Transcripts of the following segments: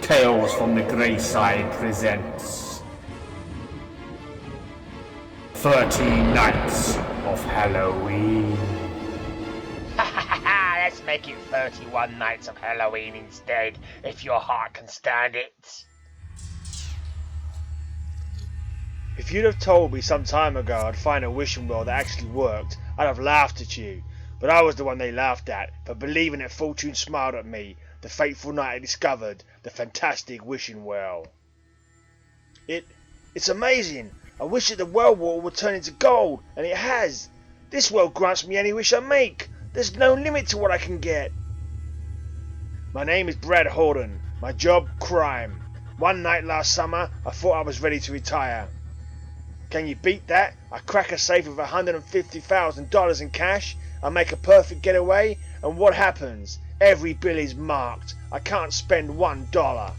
Tales from the Grey Side presents 13 Nights of Halloween. Let's make it 31 nights of Halloween instead, if your heart can stand it. If you'd have told me some time ago I'd find a wishing well that actually worked, I'd have laughed at you. But I was the one they laughed at for believing that fortune smiled at me the fateful night I discovered the fantastic wishing well. It's amazing. I wish that the well water would turn into gold, and it has. This well grants me any wish I make. There's no limit to what I can get. My name is Brad Horton. My job, crime. One night last summer, I thought I was ready to retire. Can you beat that? I crack a safe with $150,000 in cash, I make a perfect getaway, and what happens? Every bill is marked. I can't spend $1.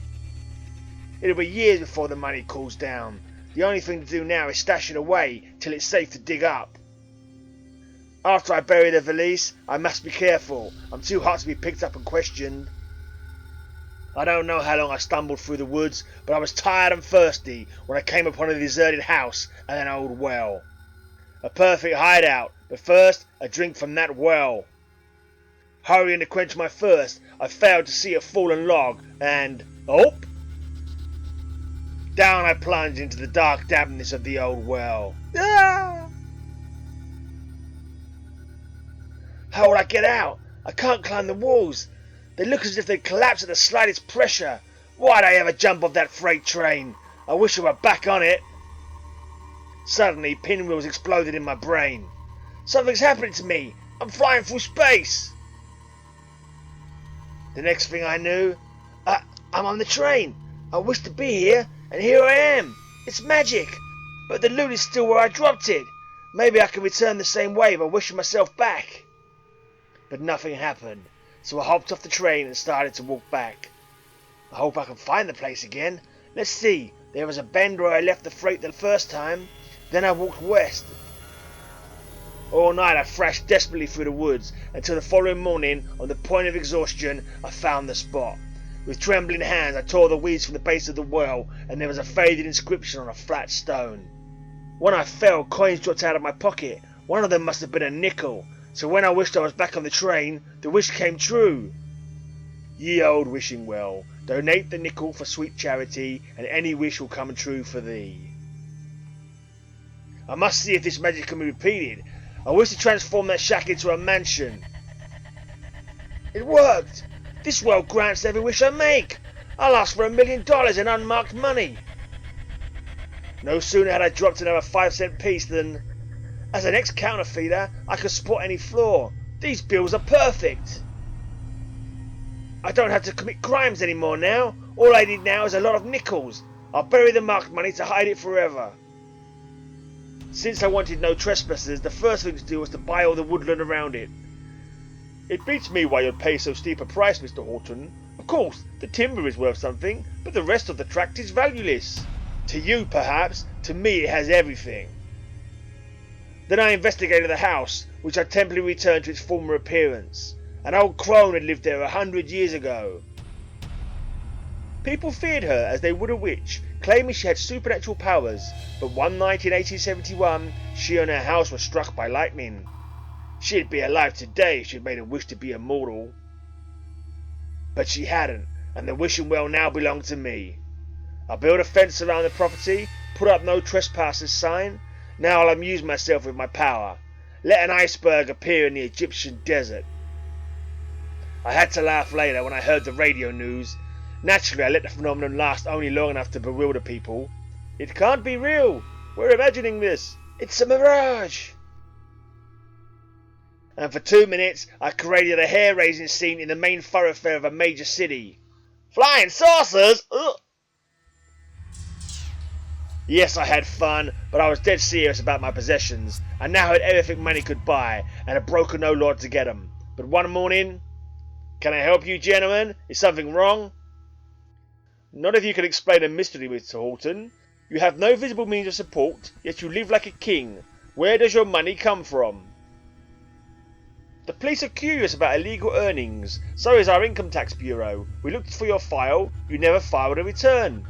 It'll be years before the money cools down. The only thing to do now is stash it away till it's safe to dig up. After I bury the valise, I must be careful. I'm too hot to be picked up and questioned. I don't know how long I stumbled through the woods, but I was tired and thirsty when I came upon a deserted house and an old well. A perfect hideout, but first, a drink from that well. Hurrying to quench my thirst, I failed to see a fallen log, and oh! Down I plunged into the dark dampness of the old well. Ah! How will I get out? I can't climb the walls. They look as if they'd collapse at the slightest pressure. Why'd I ever jump off that freight train? I wish I were back on it. Suddenly, pinwheels exploded in my brain. Something's happening to me. I'm flying through space. The next thing I knew, I'm on the train. I wish to be here, and here I am. It's magic. But the loot is still where I dropped it. Maybe I can return the same way by wishing myself back. But nothing happened. So I hopped off the train and started to walk back. I hope I can find the place again. Let's see, there was a bend where I left the freight the first time. Then I walked west. All night I thrashed desperately through the woods until the following morning, on the point of exhaustion, I found the spot. With trembling hands I tore the weeds from the base of the well, and there was a faded inscription on a flat stone. When I fell, coins dropped out of my pocket. One of them must have been a nickel. So when I wished I was back on the train, the wish came true. Ye old wishing well, donate the nickel for sweet charity, and any wish will come true for thee. I must see if this magic can be repeated. I wish to transform that shack into a mansion. It worked! This well grants every wish I make. I'll ask for $1 million in unmarked money. No sooner had I dropped another 5-cent piece than, as an ex-counterfeiter, I could spot any flaw. These bills are perfect. I don't have to commit crimes anymore now. All I need now is a lot of nickels. I'll bury the marked money to hide it forever. Since I wanted no trespassers, the first thing to do was to buy all the woodland around it. It beats me why you'd pay so steep a price, Mr. Horton. Of course, the timber is worth something, but the rest of the tract is valueless. To you, perhaps. To me, it has everything. Then I investigated the house, which had temporarily returned to its former appearance. An old crone had lived there 100 years ago. People feared her as they would a witch, claiming she had supernatural powers, but one night in 1871, she and her house were struck by lightning. She'd be alive today if she'd made a wish to be immortal. But she hadn't, and the wishing well now belonged to me. I built a fence around the property, put up no trespassers sign. Now I'll amuse myself with my power. Let an iceberg appear in the Egyptian desert. I had to laugh later when I heard the radio news. Naturally, I let the phenomenon last only long enough to bewilder people. It can't be real. We're imagining this. It's a mirage. And for 2 minutes, I created a hair-raising scene in the main thoroughfare of a major city. Flying saucers? Ugh. Yes, I had fun, but I was dead serious about my possessions. I now had everything money could buy, and had broken no law to get them. But one morning... Can I help you, gentlemen? Is something wrong? Not if you can explain a mystery, Mr. Horton. You have no visible means of support, yet you live like a king. Where does your money come from? The police are curious about illegal earnings. So is our income tax bureau. We looked for your file. You never filed a return.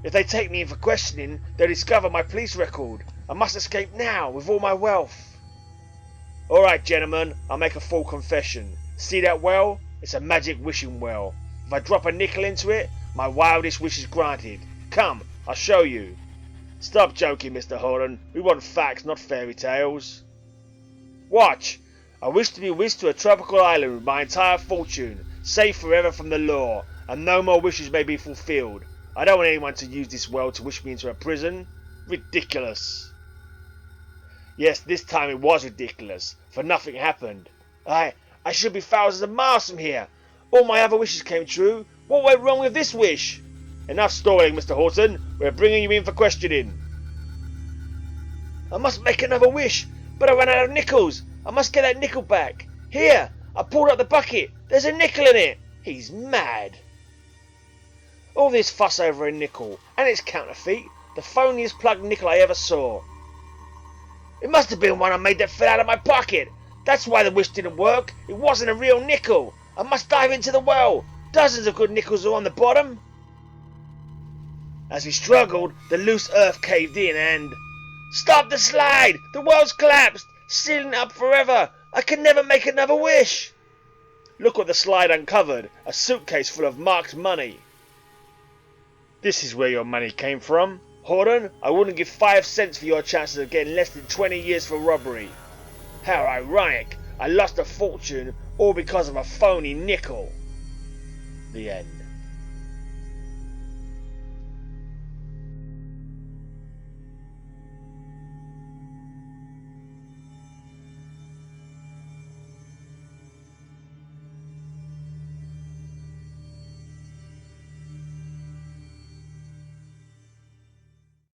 If they take me in for questioning, they'll discover my police record. I must escape now with all my wealth. Alright, gentlemen, I'll make a full confession. See that well? It's a magic wishing well. If I drop a nickel into it, my wildest wish is granted. Come, I'll show you. Stop joking, Mr. Horan. We want facts, not fairy tales. Watch. I wish to be whisked to a tropical island with my entire fortune, safe forever from the law, and no more wishes may be fulfilled. I don't want anyone to use this well to wish me into a prison. Ridiculous. Yes, this time it was ridiculous, for nothing happened. I should be thousands of miles from here. All my other wishes came true. What went wrong with this wish? Enough stalling, Mr. Horton. We're bringing you in for questioning. I must make another wish, but I ran out of nickels. I must get that nickel back. Here, I pulled out the bucket. There's a nickel in it. He's mad. All this fuss over a nickel, and it's counterfeit. The phoniest plugged nickel I ever saw. It must have been one I made that fell out of my pocket. That's why the wish didn't work. It wasn't a real nickel. I must dive into the well. Dozens of good nickels are on the bottom. As we struggled, the loose earth caved in and... Stop the slide! The well's collapsed! Sealing it up forever! I can never make another wish! Look what the slide uncovered. A suitcase full of marked money. This is where your money came from. Horton, I wouldn't give 5 cents for your chances of getting less than 20 years for robbery. How ironic. I lost a fortune all because of a phony nickel. The end.